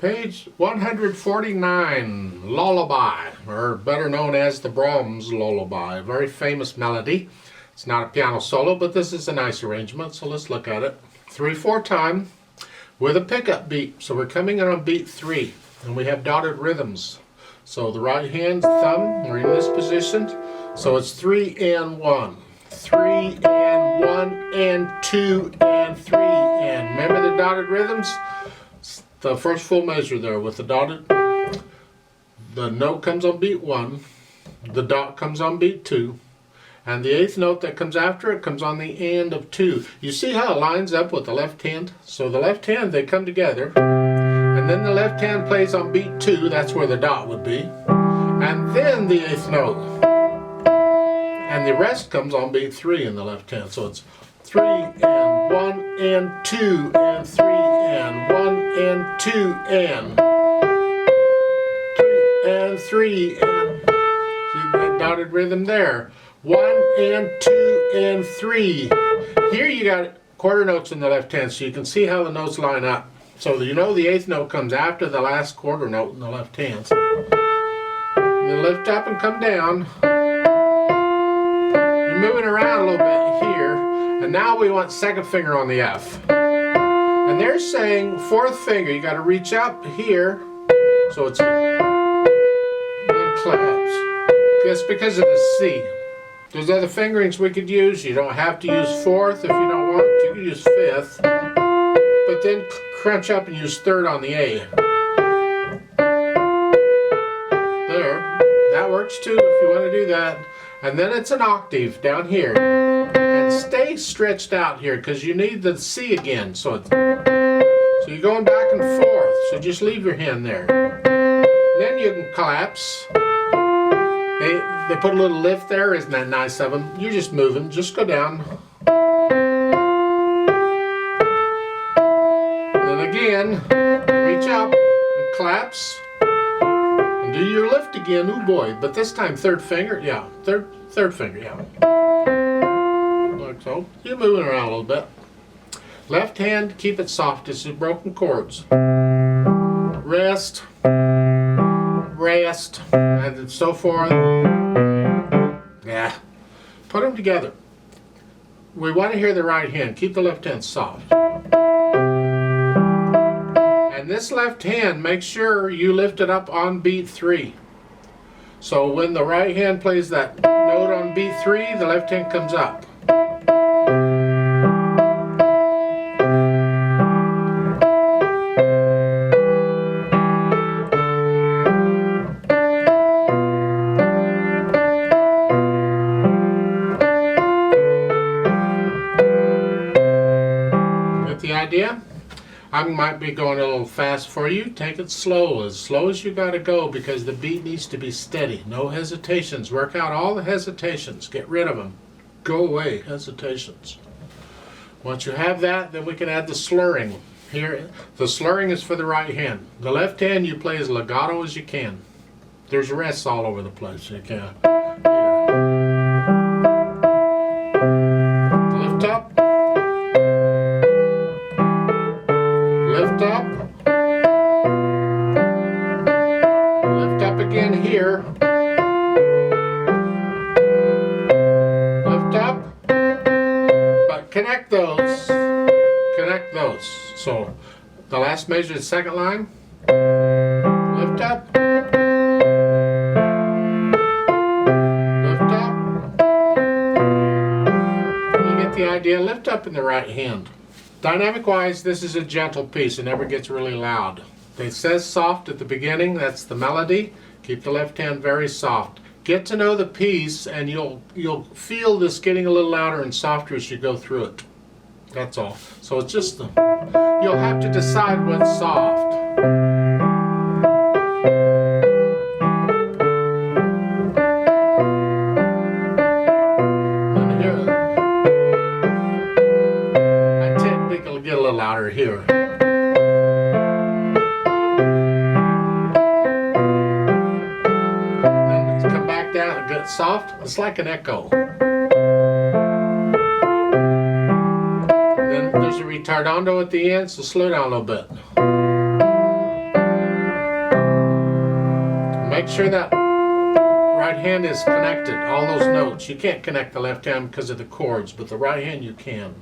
Page 149, Lullaby, or better known as the Brahms Lullaby, a very famous melody. It's not a piano solo, but this is a nice arrangement, so let's look at it. 3/4 time with a pickup beat. So we're coming in on beat 3, and we have dotted rhythms. So the right hand thumb, we're in this position, so it's 3 and 1. 3 and 1 and 2 and 3 and. Remember the dotted rhythms? The first full measure there with the dotted, the note comes on beat 1, the dot comes on beat 2, and the 8th note that comes after it comes on the end of 2. You see how it lines up with the left hand? So the left hand, they come together, and then the left hand plays on beat 2, that's where the dot would be, and then the 8th note. And the rest comes on beat 3 in the left hand. So it's 3 and 1 and 2 and 3 and 1 and 2 and 3 and 3 and. See that dotted rhythm there. 1 and 2 and 3. Here you got quarter notes in the left hand, so you can see how the notes line up. So you know the 8th note comes after the last quarter note in the left hand. You lift up and come down. You're moving around a little bit here, and now we want second finger on the F. And they're saying 4th finger, you got to reach up here, so it's then claps. That's because of the C. There's other fingerings we could use. You don't have to use 4th if you don't want to. You can use 5th, but then crunch up and use 3rd on the A. There, that works too if you want to do that. And then it's an octave down here. And stay stretched out here because you need the C again. So you're going back and forth. So just leave your hand there. Then you can collapse. They put a little lift there. Isn't that nice of them? You're just moving. Just go down. Then again, reach up and collapse. Do your lift again, oh boy, but this time 3rd finger, yeah, third finger, yeah. Like so. You're moving around a little bit. Left hand, keep it soft. This is broken chords. Rest, rest, and so forth. Yeah. Put them together. We want to hear the right hand. Keep the left hand soft. And this left hand, make sure you lift it up on beat 3. So when the right hand plays that note on beat 3, the left hand comes up. Get the idea? I might be going a little fast for you. Take it slow as you gotta go, because the beat needs to be steady. No hesitations. Work out all the hesitations. Get rid of them. Go away, hesitations. Once you have that, then we can add the slurring. Here, the slurring is for the right hand. The left hand you play as legato as you can. There's rests all over the place. You can. Here. Lift up. Lift up. Lift up again here. Lift up. But connect those. Connect those. So the last measure is the 2nd line. Lift up. Lift up. You get the idea. Lift up in the right hand. Dynamic wise, this is a gentle piece. It never gets really loud. It says soft at the beginning. That's the melody. Keep the left hand very soft. Get to know the piece, and you'll feel this getting a little louder and softer as you go through it. That's all. So it's just you'll have to decide what's soft. Get a little louder here. Then come back down and get soft. It's like an echo. Then there's a retardando at the end, so slow down a little bit. Make sure that right hand is connected, all those notes. You can't connect the left hand because of the chords, but the right hand you can.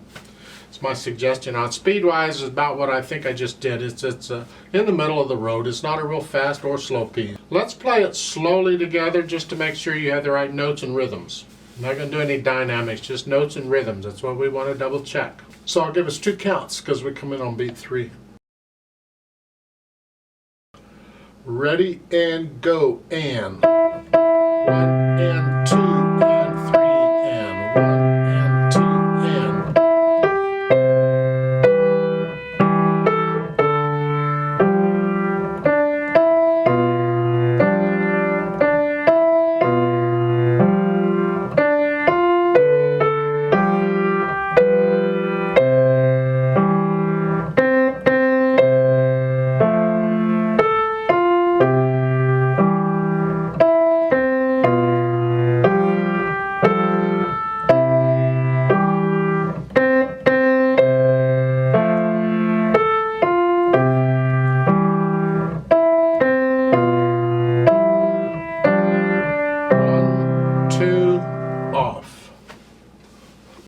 It's my suggestion. On speed-wise is about what I think I just did. It's in the middle of the road. It's not a real fast or slow piece. Let's play it slowly together just to make sure you have the right notes and rhythms. I'm not going to do any dynamics, just notes and rhythms. That's what we want to double check. So I'll give us 2 counts because we come in on beat 3. Ready and go. And 1 and 2.